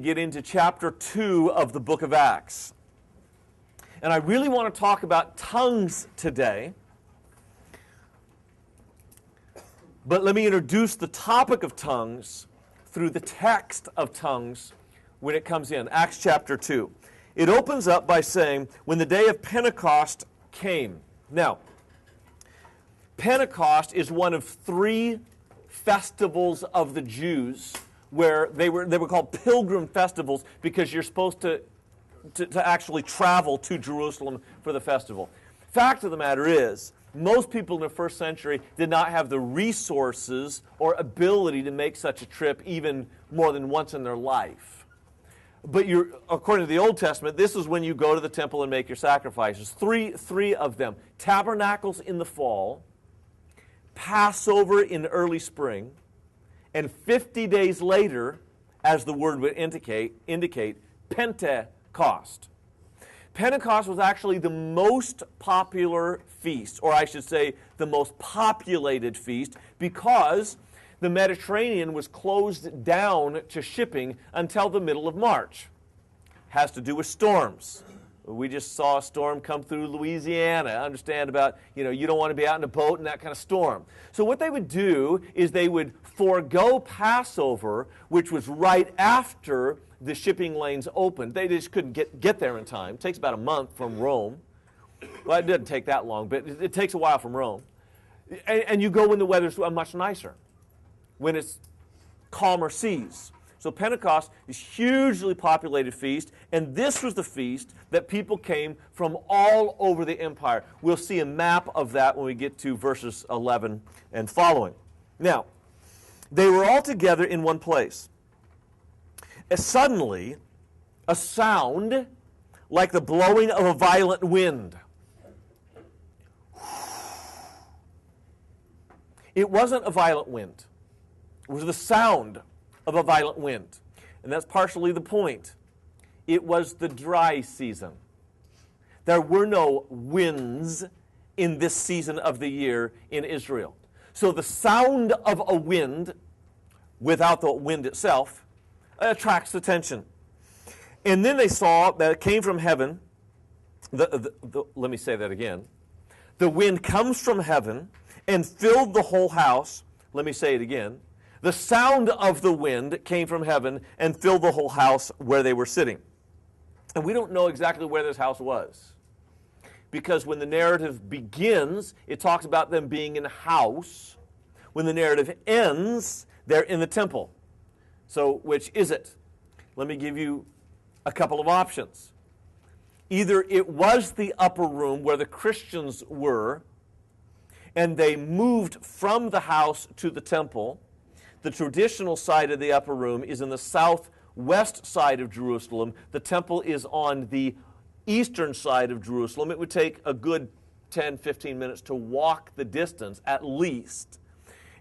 Get into chapter 2 of the book of Acts. And I really want to talk about tongues today. But let me introduce the topic of tongues through the text of tongues when it comes in. Acts chapter 2. It opens up by saying, when the day of Pentecost came. Now, Pentecost is one of 3 festivals of the Jews where they were called pilgrim festivals because you're supposed to actually travel to Jerusalem for the festival. Fact of the matter is, most people in the first century did not have the resources or ability to make such a trip even more than once in their life. But according to the Old Testament, this is when you go to the temple and make your sacrifices. Three of them. Tabernacles in the fall, Passover in early spring, and 50 days later, as the word would indicate, Pentecost. Pentecost was actually the most popular feast, or I should say the most populated feast, because the Mediterranean was closed down to shipping until the middle of March. Has to do with storms. We just saw a storm come through Louisiana. I understand about, you don't want to be out in a boat in that kind of storm. So what they would do is they would forego Passover, which was right after the shipping lanes opened. They just couldn't get there in time. It takes about a month from Rome. Well, it doesn't take that long, but it takes a while from Rome. And you go when the weather's much nicer, when it's calmer seas. So Pentecost is a hugely populated feast, and this was the feast that people came from all over the empire. We'll see a map of that when we get to verses 11 and following. Now, they were all together in one place. And suddenly, a sound like the blowing of a violent wind. It wasn't a violent wind. It was the sound of a violent wind. And that's partially the point. It was the dry season. There were no winds in this season of the year in Israel. So the sound of a wind, without the wind itself, attracts attention. And then they saw that it came from heaven. Let me say that again. The wind comes from heaven and filled the whole house. Let me say it again. The sound of the wind came from heaven and filled the whole house where they were sitting. And we don't know exactly where this house was, because when the narrative begins, it talks about them being in a house. When the narrative ends, they're in the temple. So which is it? Let me give you a couple of options. Either it was the upper room where the Christians were, and they moved from the house to the temple. The traditional side of the upper room is in the southwest side of Jerusalem. The temple is on the eastern side of Jerusalem. It would take a good 10, 15 minutes to walk the distance, at least.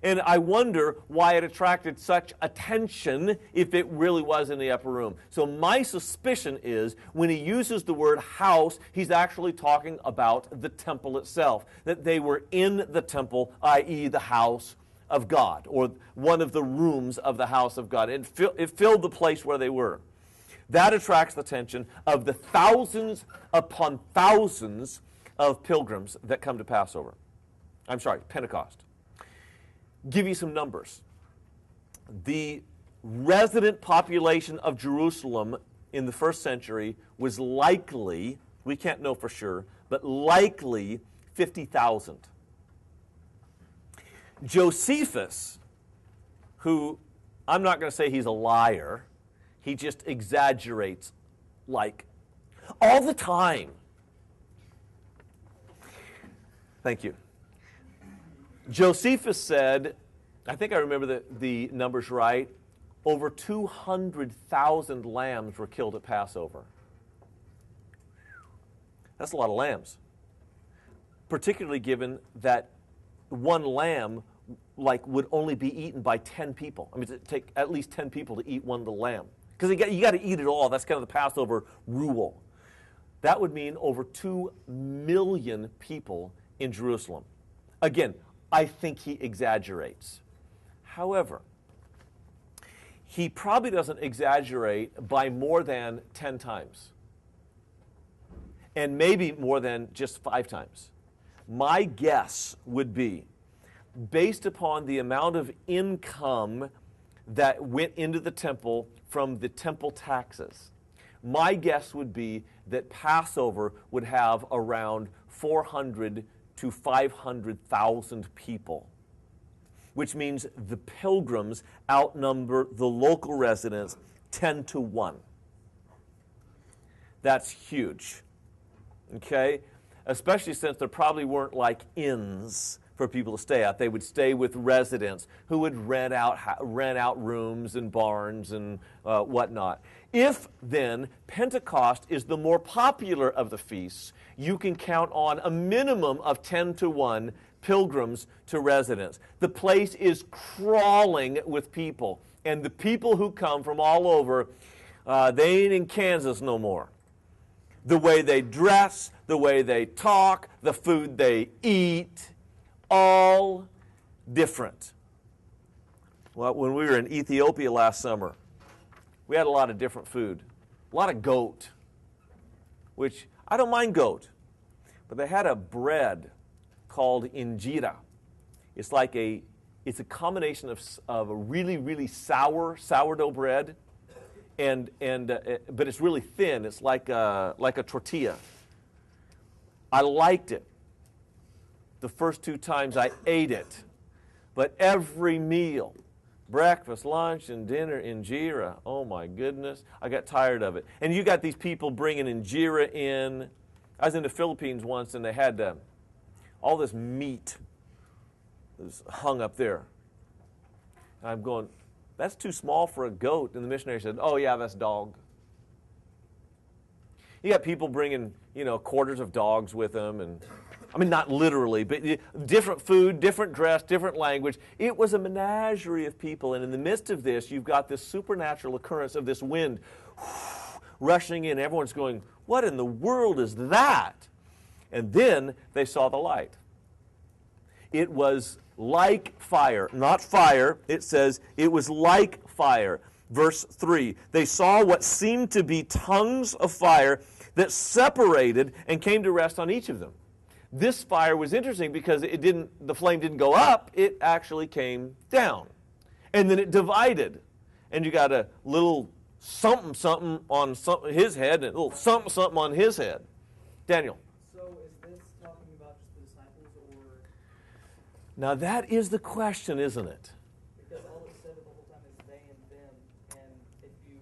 And I wonder why it attracted such attention if it really was in the upper room. So my suspicion is when he uses the word house, he's actually talking about the temple itself, that they were in the temple, i.e. the house of God, or one of the rooms of the house of God. It filled the place where they were. That attracts the attention of the thousands upon thousands of pilgrims that come to Pentecost. Give you some numbers. The resident population of Jerusalem in the first century was likely, we can't know for sure, but likely 50,000. Josephus, who I'm not going to say he's a liar, he just exaggerates like all the time. Thank you. Josephus said, I think I remember the numbers right, over 200,000 lambs were killed at Passover. That's a lot of lambs, particularly given that one lamb would only be eaten by 10 people. I mean, it'd take at least 10 people to eat one little lamb. Because you got to eat it all. That's kind of the Passover rule. That would mean over 2 million people in Jerusalem. Again, I think he exaggerates. However, he probably doesn't exaggerate by more than 10 times. And maybe more than just 5 times. My guess would be, based upon the amount of income that went into the temple from the temple taxes, my guess would be that Passover would have around 400 to 500,000 people, which means the pilgrims outnumber the local residents 10 to 1. That's huge, okay? Especially since there probably weren't like inns for people to stay at. They would stay with residents who would rent out rooms and barns and whatnot. If then Pentecost is the more popular of the feasts, you can count on a minimum of 10 to 1 pilgrims to residents. The place is crawling with people, and the people who come from all over, they ain't in Kansas no more. The way they dress, the way they talk, the food they eat, all different. Well, when we were in Ethiopia last summer, we had a lot of different food. A lot of goat, which I don't mind goat, but they had a bread called injera. It's a combination of a really, really sourdough bread, but it's really thin. It's like a tortilla. I liked it the first 2 times I ate it, but every meal, breakfast, lunch, and dinner, injera, oh my goodness, I got tired of it. And you got these people bringing injera in. I was in the Philippines once, and they had all this meat that was hung up there. And I'm going, that's too small for a goat. And the missionary said, oh yeah, that's dog. You got people bringing, quarters of dogs with them, and I mean, not literally, but different food, different dress, different language. It was a menagerie of people, and in the midst of this, you've got this supernatural occurrence of this wind rushing in. Everyone's going, what in the world is that? And then they saw the light. It was like fire, not fire. It says it was like fire. Verse 3, they saw what seemed to be tongues of fire that separated and came to rest on each of them. This fire was interesting because the flame didn't go up, it actually came down. And then it divided. And you got a little something on his head and a little something on his head. Daniel. So is this talking about just the disciples, or? Now that is the question, isn't it? Because all it said the whole time is they and them, and if you